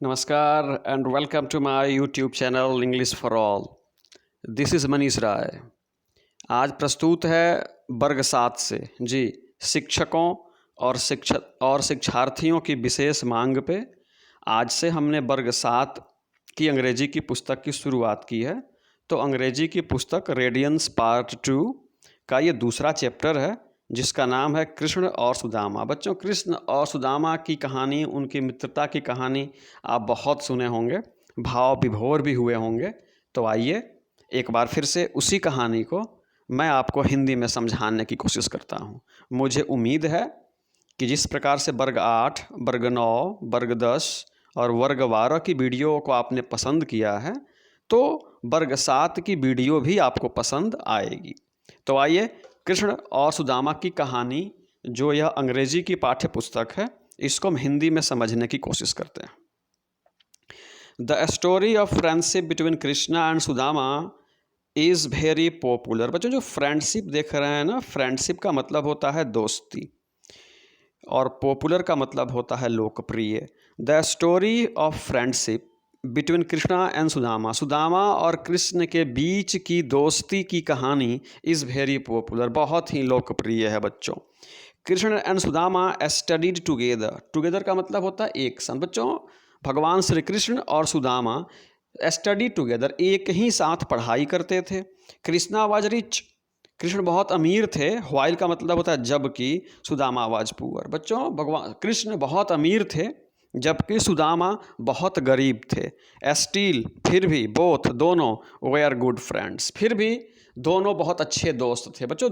नमस्कार and welcome to my YouTube channel English for all. This is Manish Rai. आज प्रस्तुत है वर्ग 7 से जी शिक्षकों और शिक्षार्थियों की विशेष मांग पे आज से हमने वर्ग 7 की अंग्रेजी की पुस्तक की शुरुआत की है। तो अंग्रेजी की पुस्तक रेडियंस पार्ट 2 का ये दूसरा चैप्टर है जिसका नाम है कृष्ण और सुदामा। बच्चों, कृष्ण और सुदामा की कहानी, उनकी मित्रता की कहानी आप बहुत सुने होंगे, भाव विभोर भी हुए होंगे। तो आइए एक बार फिर से उसी कहानी को मैं आपको हिंदी में समझाने की कोशिश करता हूँ। मुझे उम्मीद है कि जिस प्रकार से वर्ग 8, वर्ग 9, वर्ग 10 और वर्ग 12 की वीडियो को आपने पसंद किया है तो वर्ग 7 की वीडियो भी आपको पसंद आएगी। तो आइए कृष्ण और सुदामा की कहानी, जो यह अंग्रेजी की पाठ्य पुस्तक है, इसको हम हिंदी में समझने की कोशिश करते हैं। The story of friendship between Krishna and Sudama is very popular. बच्चों, जो फ्रेंडशिप देख रहे हैं ना, फ्रेंडशिप का मतलब होता है दोस्ती और पॉपुलर का मतलब होता है लोकप्रिय। The story of friendship between Krishna and Sudama, Sudama और कृष्ण के बीच की दोस्ती की कहानी इज़ वेरी पॉपुलर, बहुत ही लोकप्रिय है बच्चों। Krishna and Sudama studied together, together का मतलब होता है एक साथ। बच्चों, भगवान श्री कृष्ण और सुदामा स्टडी टुगेदर, एक ही साथ पढ़ाई करते थे। कृष्णा वाज रिच, कृष्ण बहुत अमीर थे। व्हाइल का मतलब होता है जबकि, सुदामा वाज पुअर। बच्चों, भगवान कृष्ण बहुत अमीर थे जबकि सुदामा बहुत गरीब थे। स्टिल, फिर भी, बोथ, दोनों, वेयर गुड फ्रेंड्स, फिर भी दोनों बहुत अच्छे दोस्त थे। बच्चों,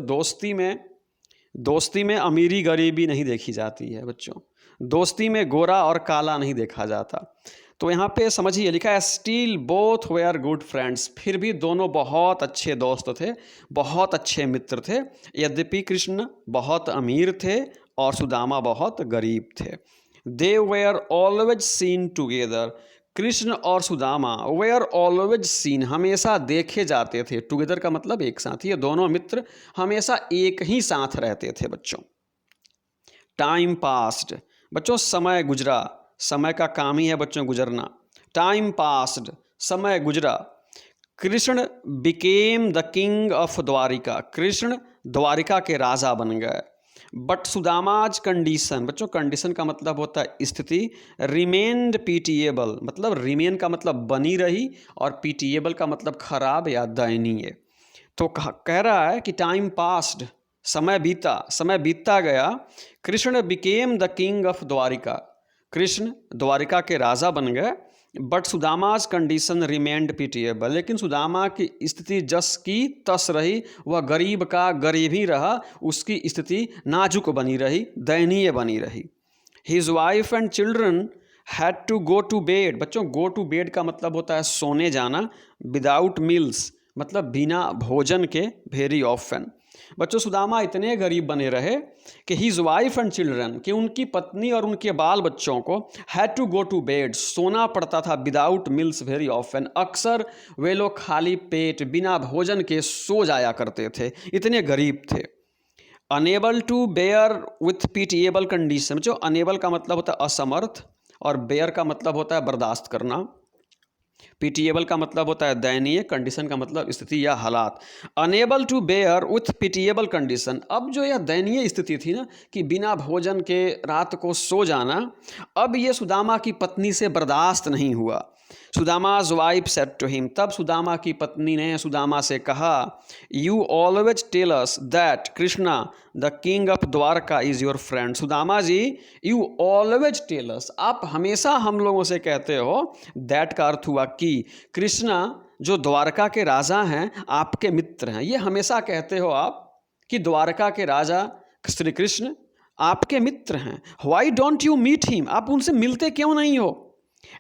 दोस्ती में अमीरी गरीबी नहीं देखी जाती है। बच्चों, दोस्ती में गोरा और काला नहीं देखा जाता। तो यहाँ पे समझिए, लिखा है still both were good friends, फिर भी दोनों बहुत अच्छे दोस्त थे, बहुत अच्छे मित्र थे। यद्यपि कृष्ण बहुत अमीर थे और सुदामा बहुत गरीब थे। They were always seen together, Krishna और सुदामा वेयर ऑलवेज सीन, हमेशा देखे जाते थे। टुगेदर का मतलब एक साथ। ये दोनों मित्र हमेशा एक ही साथ रहते थे। बच्चों, टाइम पास्ड, बच्चों समय गुजरा, समय का काम ही है बच्चों गुजरना। टाइम पास्ड, समय गुजरा। Krishna became the king of Dwarka, Krishna Dwarka के राजा बन गए। बट सुदामाज कंडीशन, बच्चों कंडीशन का मतलब होता है स्थिति। रिमेन्ड पीटीएबल, मतलब रिमेन का मतलब बनी रही और पीटीएबल का मतलब खराब या दयनीय। तो कह रहा है कि टाइम पास्ड, समय बीतता गया। Krishna became the king of Dwarka, Krishna Dwarka के राजा बन गए। But Sudama's condition remained pitiable, लेकिन सुदामा की स्थिति जस की तस रही, वह गरीब का गरीब ही रहा, उसकी स्थिति नाजुक बनी रही, दयनीय बनी रही। His wife and children had to go to bed, बच्चों गो टू बेड का मतलब होता है सोने जाना। विदाउट मील्स मतलब बिना भोजन के, वेरी ऑफन। बच्चों, सुदामा इतने गरीब बने रहे कि हिज वाइफ एंड चिल्ड्रन, कि उनकी पत्नी और उनके बाल बच्चों को had to go to bed, सोना पड़ता था। विदाउट मील्स वेरी ऑफन, अक्सर वे लोग खाली पेट बिना भोजन के सो जाया करते थे, इतने गरीब थे। Unable to bear with pitiable condition, जो अनेबल का मतलब होता है असमर्थ और बेयर का मतलब होता है बर्दाश्त करना। पीटीएबल का मतलब होता है दयनीय, कंडीशन का मतलब स्थिति या हालात। Unable to bear with pitiable condition, अब जो यह दयनीय स्थिति थी ना कि बिना भोजन के रात को सो जाना, अब ये सुदामा की पत्नी से बर्दाश्त नहीं हुआ। Sudama's wife said to him, तब सुदामा की पत्नी ने सुदामा से कहा, you always tell us that Krishna the king of Dwarka is your friend. Sudama ji, you always tell us, आप हमेशा हम लोगों से कहते हो, दैट का अर्थ हुआ कि, कृष्णा जो द्वारका के राजा हैं आपके मित्र हैं। ये हमेशा कहते हो आप कि द्वारका के राजा श्री कृष्ण आपके मित्र हैं। Why don't you meet him, आप उनसे मिलते क्यों नहीं हो।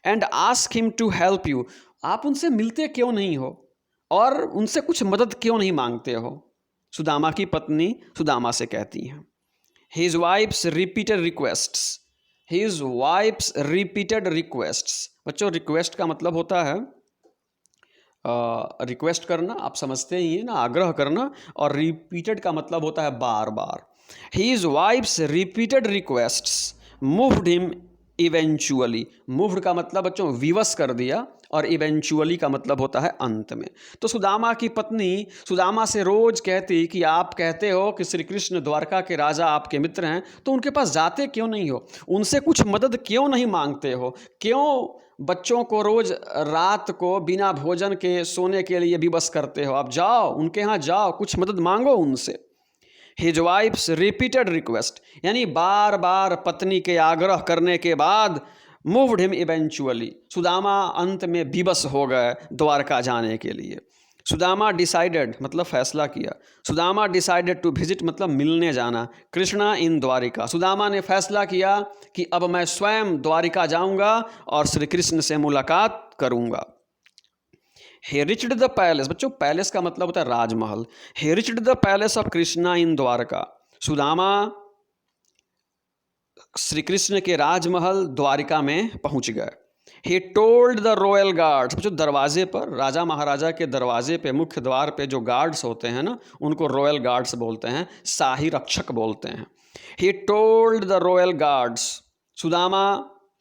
And ask him to help you, आप उनसे मिलते क्यों नहीं हो और उनसे कुछ मदद क्यों नहीं मांगते हो। सुदामा की पत्नी सुदामा से कहती हैं। His wife's repeated requests, his wife's repeated requests, बच्चों रिक्वेस्ट का मतलब होता है रिक्वेस्ट करना, आप समझते ही हैं ना, आग्रह करना। और रिपीटेड का मतलब होता है बार बार। His wife's repeated requests moved him eventually. Moved का मतलब बच्चों विवश कर दिया, और इवेंचुअली का मतलब होता है अंत में। तो सुदामा की पत्नी सुदामा से रोज कहती कि आप कहते हो कि श्री कृष्ण द्वारका के राजा आपके मित्र हैं, तो उनके पास जाते क्यों नहीं हो, उनसे कुछ मदद क्यों नहीं मांगते हो, क्यों बच्चों को रोज रात को बिना भोजन के सोने के लिए विवश करते हो, आप जाओ उनके यहाँ जाओ, कुछ मदद मांगो उनसे। हिज वाइफ्स रिपीटेड रिक्वेस्ट, यानी बार बार पत्नी के आग्रह करने के बाद मूव्ड हिम इवेंचुअली, सुदामा अंत में विवश हो गए द्वारका जाने के लिए। सुदामा डिसाइडेड मतलब फैसला किया, सुदामा डिसाइडेड टू विजिट मतलब मिलने जाना, कृष्णा इन द्वारिका, सुदामा ने फैसला किया कि अब मैं स्वयं द्वारिका जाऊंगा और श्री कृष्ण से मुलाकात करूंगा। He reached the पैलेस, बच्चों पैलेस का मतलब होता है राजमहल। He reached the palace of Krishna in Dwarka, Sudama Shri Krishna के राजमहल द्वारिका में पहुंच गए। He told the royal guards, बच्चों दरवाजे पर, राजा महाराजा के दरवाजे पे, मुख्य द्वार पे जो गार्ड्स होते हैं ना, उनको रॉयल गार्ड्स बोलते हैं, शाही रक्षक बोलते हैं। He told the royal guards, Sudama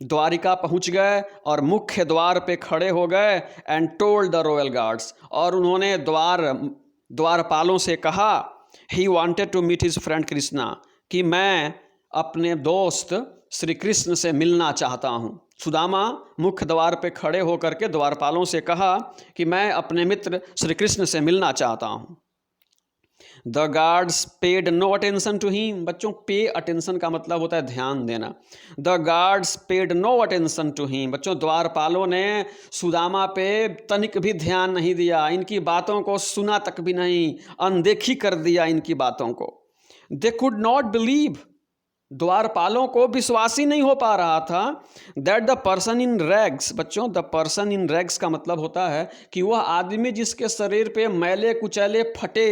Dwarika पहुंच गए और मुख्य द्वार पे खड़े हो गए। And told the royal guards, और उन्होंने द्वारपालों से कहा, he wanted to meet his friend Krishna, कि मैं अपने दोस्त श्री कृष्ण से मिलना चाहता हूँ। सुदामा मुख्य द्वार पे खड़े होकर के द्वारपालों से कहा कि मैं अपने मित्र श्री कृष्ण से मिलना चाहता हूँ। The guards paid no attention to him, बच्चों पे अटेंशन का मतलब होता है ध्यान देना। The guards paid no attention to him, बच्चों द्वारपालों ने सुदामा पे तनिक भी ध्यान नहीं दिया, इनकी बातों को सुना तक भी नहीं, अनदेखी कर दिया इनकी बातों को। दे कुड नॉट बिलीव, द्वारपालों को विश्वास ही नहीं हो पा रहा था that the person in rags, बच्चों द पर्सन इन रैग्स का मतलब होता है कि वह आदमी जिसके शरीर पे मैले कुचैले फटे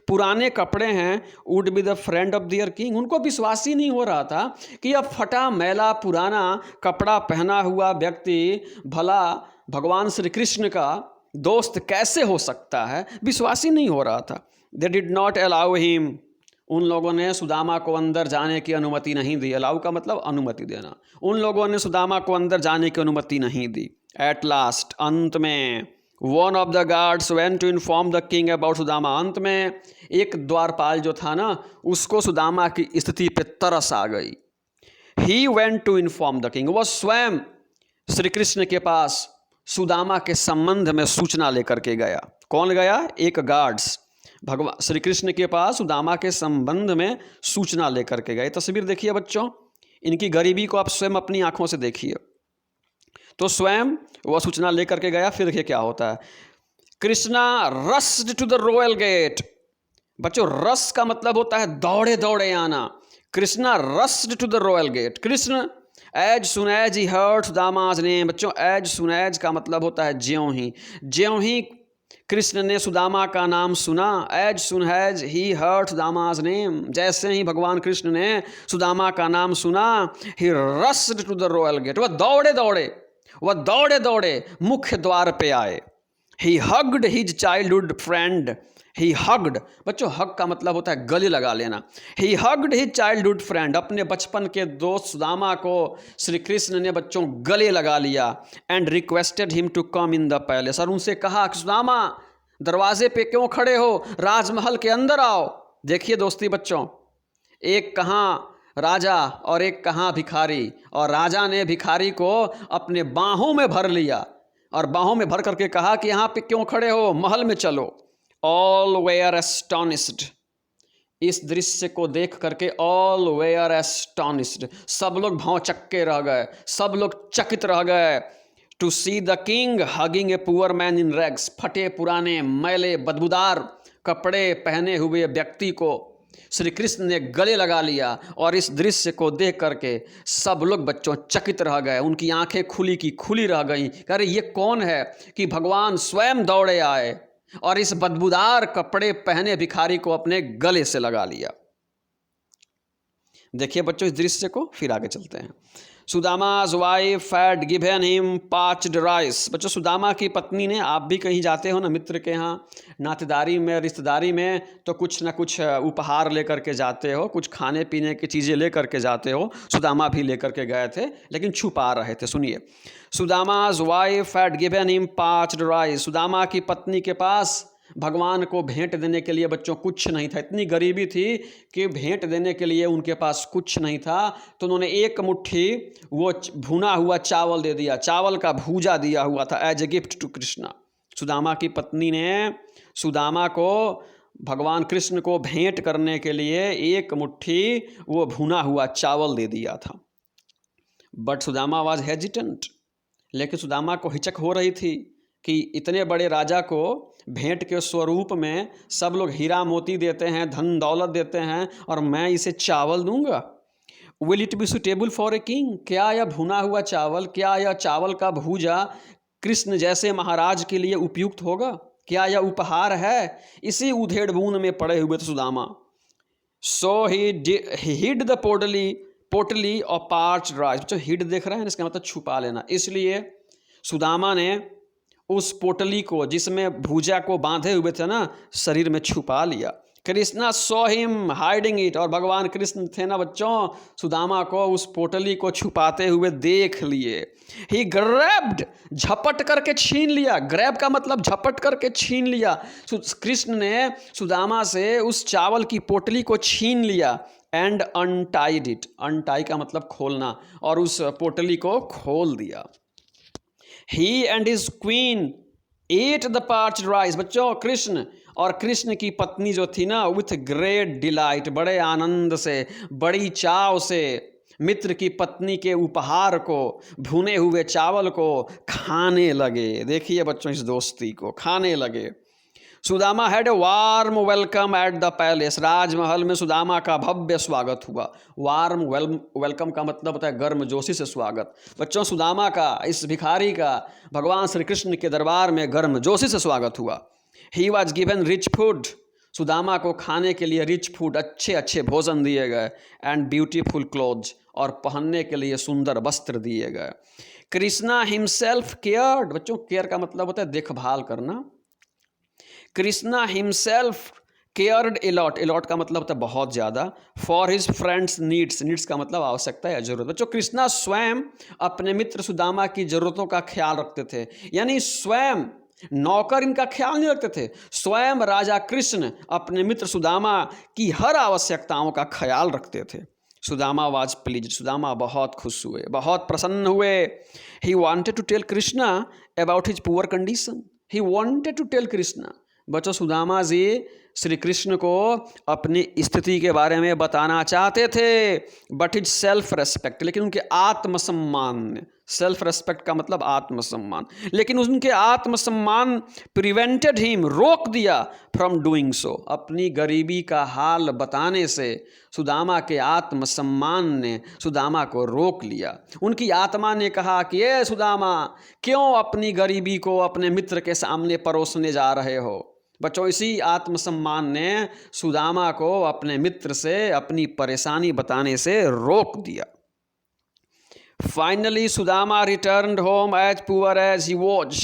पुराने कपड़े हैं, would be the friend of their king, उनको विश्वास ही नहीं हो रहा था कि यह फटा मैला पुराना कपड़ा पहना हुआ व्यक्ति भला भगवान श्री कृष्ण का दोस्त कैसे हो सकता है, विश्वास ही नहीं हो रहा था। They did not allow him, उन लोगों ने सुदामा को अंदर जाने की अनुमति नहीं दी। अलाउ का मतलब अनुमति देना। उन लोगों ने सुदामा को अंदर जाने की अनुमति नहीं दी। एट लास्ट, अंत में, one of the guards went to inform the king about Sudama, अंत में एक द्वारपाल जो था ना, उसको सुदामा की स्थिति पे तरस आ गई। He went to inform the king, वह स्वयं श्री कृष्ण के पास सुदामा के संबंध में सूचना लेकर के गया। कौन गया? एक गार्ड्स भगवान श्री कृष्ण के पास सुदामा के संबंध में सूचना लेकर के गए। तस्वीर देखिए बच्चों, इनकी गरीबी को आप स्वयं अपनी आंखों से देखिए। तो स्वयं वह सूचना लेकर के गया। फिर देखिए क्या होता है। Krishna rushed to the royal gate, बच्चों रस का मतलब होता है दौड़े दौड़े आना। Krishna rushed to the royal gate, Krishna as soon as he heard Sudama's name, बच्चों एज सुन एज का मतलब होता है ज्यों ही कृष्ण ने सुदामा का नाम सुना। As soon has he heard Sudama's name, जैसे ही भगवान कृष्ण ने सुदामा का नाम सुना, he rushed to the royal gate, वह दौड़े दौड़े मुख्य द्वार पे आए। He hugged his childhood friend, he hugged, बच्चों हग का मतलब होता है गले लगा लेना। He hugged his childhood friend, अपने बचपन के दोस्त सुदामा को श्री कृष्ण ने बच्चों गले लगा लिया। And requested him to come in the palace, और उनसे कहा कि सुदामा दरवाजे पे क्यों खड़े हो, राजमहल के अंदर आओ। देखिए दोस्ती बच्चों, एक कहाँ राजा और एक कहाँ भिखारी, और राजा ने भिखारी को अपने बाहों में भर लिया और बाहों में भर करके कहा कि यहाँ पे क्यों खड़े हो, महल में चलो। ऑल वेयर एस्टॉनिस्ड, इस दृश्य को देख करके ऑल वेयर एस्टॉनिस्ड, सब लोग भौंचक्के रह गए, सब लोग चकित रह गए। To see the king hugging a poor man in rags, फटे पुराने मैले बदबूदार कपड़े पहने हुए व्यक्ति को श्री कृष्ण ने गले लगा लिया। और इस दृश्य को देख करके सब लोग बच्चों चकित रह गए, उनकी आंखें खुली की खुली रह गईं। अरे ये कौन है कि भगवान स्वयं दौड़े आए और इस बदबूदार कपड़े पहने भिखारी को अपने गले से लगा लिया। देखिए बच्चों इस दृश्य को, फिर आगे चलते हैं। सुदामा's wife had given him parched rice। बच्चों सुदामा की पत्नी ने, आप भी कहीं जाते हो ना मित्र के यहाँ नातेदारी में, रिश्तेदारी में, तो कुछ ना कुछ उपहार लेकर के जाते हो, कुछ खाने पीने की चीज़ें लेकर के जाते हो। सुदामा भी लेकर के गए थे लेकिन छुपा रहे थे। सुनिए, सुदामा's wife had given him parched rice। Sudama की पत्नी के पास भगवान को भेंट देने के लिए बच्चों कुछ नहीं था। इतनी गरीबी थी कि भेंट देने के लिए उनके पास कुछ नहीं था, तो उन्होंने एक मुट्ठी वो भुना हुआ चावल दे दिया, चावल का भूजा दिया हुआ था as a gift to Krishna. Sudama की पत्नी ने सुदामा को भगवान कृष्ण को भेंट करने के लिए एक मुट्ठी वो भुना हुआ चावल दे दिया था। बट सुदामा वाज हेजिटेंट, लेकिन सुदामा को हिचक हो रही थी कि इतने बड़े राजा को भेंट के स्वरूप में सब लोग हीरा मोती देते हैं, धन दौलत देते हैं, और मैं इसे चावल दूंगा। Will it be suitable for a king? क्या यह भुना हुआ चावल, क्या यह चावल का भूजा कृष्ण जैसे महाराज के लिए उपयुक्त होगा? क्या यह उपहार है? इसी उधेड़ बूंद में पड़े हुए थे सुदामा। सो ही हिड द पोटली और पार्च्ड राइस। बच्चों हिड देख रहे हैं, इसका मतलब छुपा लेना। इसलिए सुदामा ने उस पोटली को जिसमें भूजा को बांधे हुए थे ना, शरीर में छुपा लिया। Krishna saw him hiding it, और भगवान कृष्ण थे ना बच्चों, सुदामा को उस पोटली को छुपाते हुए देख लिए। ही ग्रैब्ड, झपट करके छीन लिया। ग्रैब का मतलब झपट करके छीन लिया। कृष्ण ने सुदामा से उस चावल की पोटली को छीन लिया। एंड अनटाइड इट, अनटाई का मतलब खोलना, और उस पोटली को खोल दिया। He and his queen ate the parched rice। बच्चों कृष्ण और कृष्ण की पत्नी जो थी ना, with great delight, बड़े आनंद से, बड़ी चाव से मित्र की पत्नी के उपहार को, भुने हुए चावल को खाने लगे। देखिए बच्चों इस दोस्ती को, खाने लगे। Sudama had a warm welcome at the palace. राजमहल में सुदामा का भव्य स्वागत हुआ। वार्म वेलकम का मतलब होता है गर्मजोशी से स्वागत। बच्चों सुदामा का, इस भिखारी का भगवान श्री कृष्ण के दरबार में गर्मजोशी से स्वागत हुआ। He was given rich food. Sudama को खाने के लिए रिच फूड, अच्छे अच्छे भोजन दिए गए। एंड ब्यूटीफुल क्लोथ्स, और पहनने के लिए सुंदर वस्त्र दिए गए। Krishna himself cared. बच्चों केयर का मतलब होता है देखभाल करना। Krishna himself cared a lot, a lot का मतलब होता है बहुत ज़्यादा। For his friend's needs, needs का मतलब आवश्यकता या जरूरत। बच्चों कृष्णा स्वयं अपने मित्र सुदामा की जरूरतों का ख्याल रखते थे, यानी स्वयं नौकर इनका ख्याल नहीं रखते थे, स्वयं राजा कृष्ण अपने मित्र सुदामा की हर आवश्यकताओं का ख्याल रखते थे। सुदामा वाज प्लीज्ड, सुदामा बहुत खुश हुए, बहुत प्रसन्न हुए। He wanted to tell Krishna about his poor condition. He wanted to tell Krishna. बच्चों सुदामा जी श्री कृष्ण को अपनी स्थिति के बारे में बताना चाहते थे, बट इज सेल्फ रेस्पेक्ट, लेकिन उनके आत्मसम्मान ने, सेल्फ रेस्पेक्ट का मतलब आत्मसम्मान, लेकिन उनके आत्मसम्मान प्रिवेंटेड हिम, रोक दिया फ्रॉम डूइंग सो, अपनी गरीबी का हाल बताने से सुदामा के आत्मसम्मान ने सुदामा को रोक लिया। उनकी आत्मा ने कहा कि ये सुदामा, क्यों अपनी गरीबी को अपने मित्र के सामने परोसने जा रहे हो? बच्चों इसी आत्मसम्मान ने सुदामा को अपने मित्र से अपनी परेशानी बताने से रोक दिया। Finally Sudama returned home as poor as he was.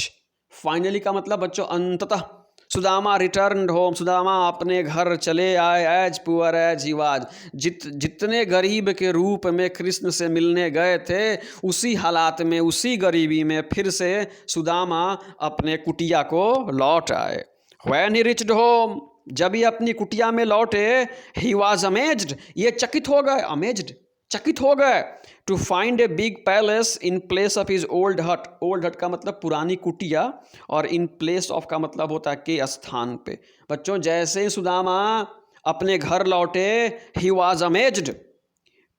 Finally का मतलब बच्चों अंततः सुदामा रिटर्न्ड होम, सुदामा अपने घर चले आए, as poor as he was, जितने गरीब के रूप में कृष्ण से मिलने गए थे, उसी हालात में, उसी गरीबी में फिर से सुदामा अपने कुटिया को लौट आए। When he reached home, जब ये अपनी कुटिया में लौटे, he was amazed, ये चकित हो गए, amazed, चकित हो गए, to find a big palace in place of his old hut। old hut का मतलब पुरानी कुटिया, और in place of का मतलब होता है के स्थान पे। बच्चों जैसे सुदामा अपने घर लौटे, he was amazed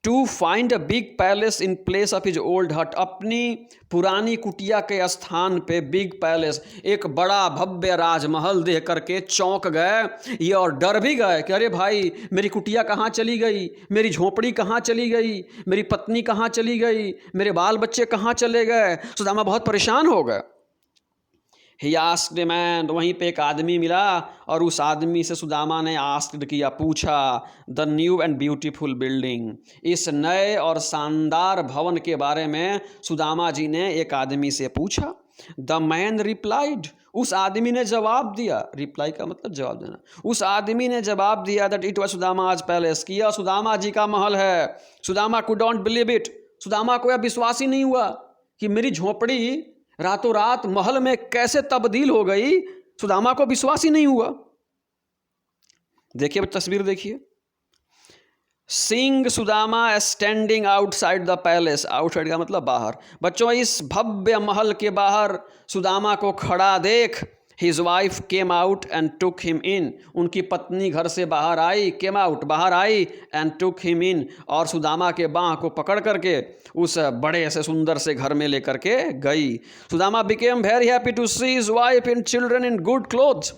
to find a big palace in place of his old hut। अपनी पुरानी कुटिया के स्थान पे बिग पैलेस, एक बड़ा भव्य राजमहल देख करके चौंक गए ये, और डर भी गए कि अरे भाई मेरी कुटिया कहाँ चली गई, मेरी झोपड़ी कहाँ चली गई, मेरी पत्नी कहाँ चली गई, मेरे बाल बच्चे कहाँ चले गए। सुदामा बहुत परेशान हो गए। ही आस्क्ड ए मैन, वहीं पे एक आदमी मिला और उस आदमी से सुदामा ने आस्क्ड किया, पूछा, the new and beautiful building, इस नए और शानदार भवन के बारे में सुदामा जी ने एक आदमी से पूछा। द मैन रिप्लाइड, उस आदमी ने जवाब दिया, रिप्लाई का मतलब जवाब देना, उस आदमी ने जवाब दिया that it was Sudama's palace, किया सुदामा जी का महल है। Sudama could don't believe it, Sudama को यह विश्वास ही नहीं हुआ कि मेरी झोपड़ी रातों रात महल में कैसे तब्दील हो गई, सुदामा को विश्वास ही नहीं हुआ। देखिए तस्वीर देखिए, seeing Sudama standing outside the palace, outside का मतलब बाहर। बच्चों इस भव्य महल के बाहर सुदामा को खड़ा देख, his wife came out and took him in, उनकी पत्नी घर से बाहर आई, केम आउट बाहर आई, एंड टुक हिम इन, और सुदामा के बाँह को पकड़ करके उस बड़े से सुंदर से घर में लेकर के गई। Sudama became very happy to see his wife and children in good clothes,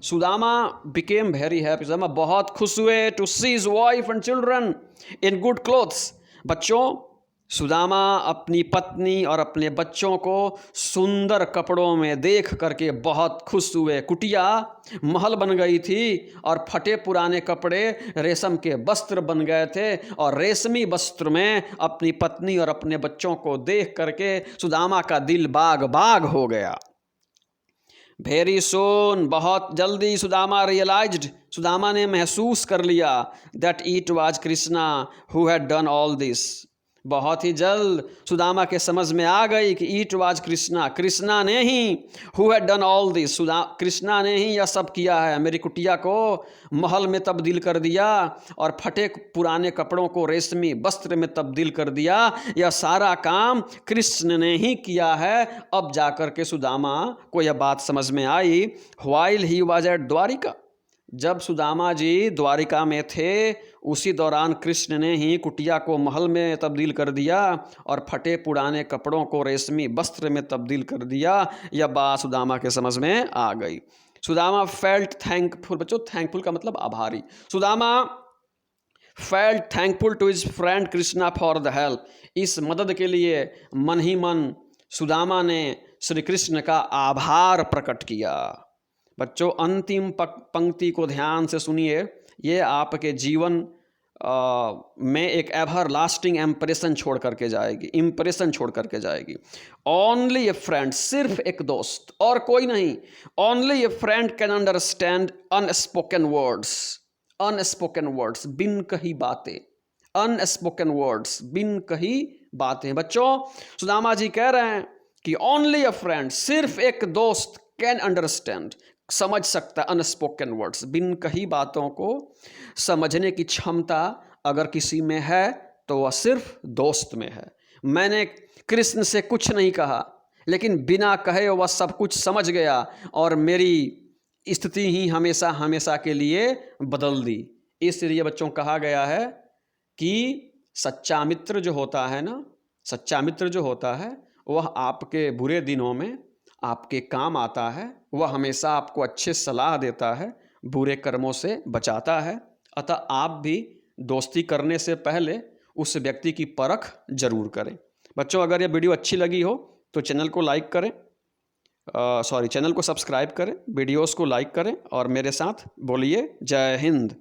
Sudama became very happy, Sudama बहुत खुश हुए, to see his wife and children in good clothes. बच्चों सुदामा अपनी पत्नी और अपने बच्चों को सुंदर कपड़ों में देख करके बहुत खुश हुए। कुटिया महल बन गई थी और फटे पुराने कपड़े रेशम के वस्त्र बन गए थे, और रेशमी वस्त्र में अपनी पत्नी और अपने बच्चों को देख करके सुदामा का दिल बाग बाग हो गया। वेरी सोन, बहुत जल्दी, सुदामा रियलाइज्ड, सुदामा ने महसूस कर लिया, that it was Krishna who had done all this, बहुत ही जल्द सुदामा के समझ में आ गई कि इट वाज कृष्णा, कृष्णा ने ही, who had done all this, Krishna ने ही यह सब किया है, मेरी कुटिया को महल में तब्दील कर दिया और फटे पुराने कपड़ों को रेशमी वस्त्र में तब्दील कर दिया, यह सारा काम कृष्ण ने ही किया है। अब जाकर के सुदामा को यह बात समझ में आई। While he was at Dwarika, जब सुदामा जी द्वारिका में थे उसी दौरान कृष्ण ने ही कुटिया को महल में तब्दील कर दिया और फटे पुराने कपड़ों को रेशमी वस्त्र में तब्दील कर दिया। यह बात सुदामा के समझ में आ गई। सुदामा फेल्ट थैंकफुल, बच्चों थैंकफुल का मतलब आभारी, Sudama felt thankful to his friend Krishna for the help, इस मदद के लिए मन ही मन सुदामा ने श्री कृष्ण का आभार प्रकट किया। बच्चों अंतिम पंक्ति को ध्यान से सुनिए, ये आपके जीवन में एक एवर लास्टिंग इम्प्रेशन छोड़ करके जाएगी, ओनली ए फ्रेंड, सिर्फ एक दोस्त और कोई नहीं, only a friend can understand unspoken words, बिन कही बातें, अनस्पोकन वर्ड्स, बिन कही बातें। बच्चों सुदामा जी कह रहे हैं कि ओनली ए फ्रेंड, सिर्फ एक दोस्त, कैन अंडरस्टैंड, समझ सकता है, अनस्पोकन वर्ड्स, बिन कही बातों को समझने की क्षमता अगर किसी में है तो वह सिर्फ दोस्त में है। मैंने कृष्ण से कुछ नहीं कहा लेकिन बिना कहे वह सब कुछ समझ गया और मेरी स्थिति ही हमेशा हमेशा के लिए बदल दी। इसलिए बच्चों कहा गया है कि सच्चा मित्र जो होता है वह आपके बुरे दिनों में आपके काम आता है, वह हमेशा आपको अच्छे सलाह देता है, बुरे कर्मों से बचाता है। अतः आप भी दोस्ती करने से पहले उस व्यक्ति की परख जरूर करें। बच्चों अगर यह वीडियो अच्छी लगी हो तो चैनल को लाइक करें, चैनल को सब्सक्राइब करें, वीडियोस को लाइक करें और मेरे साथ बोलिए जय हिंद।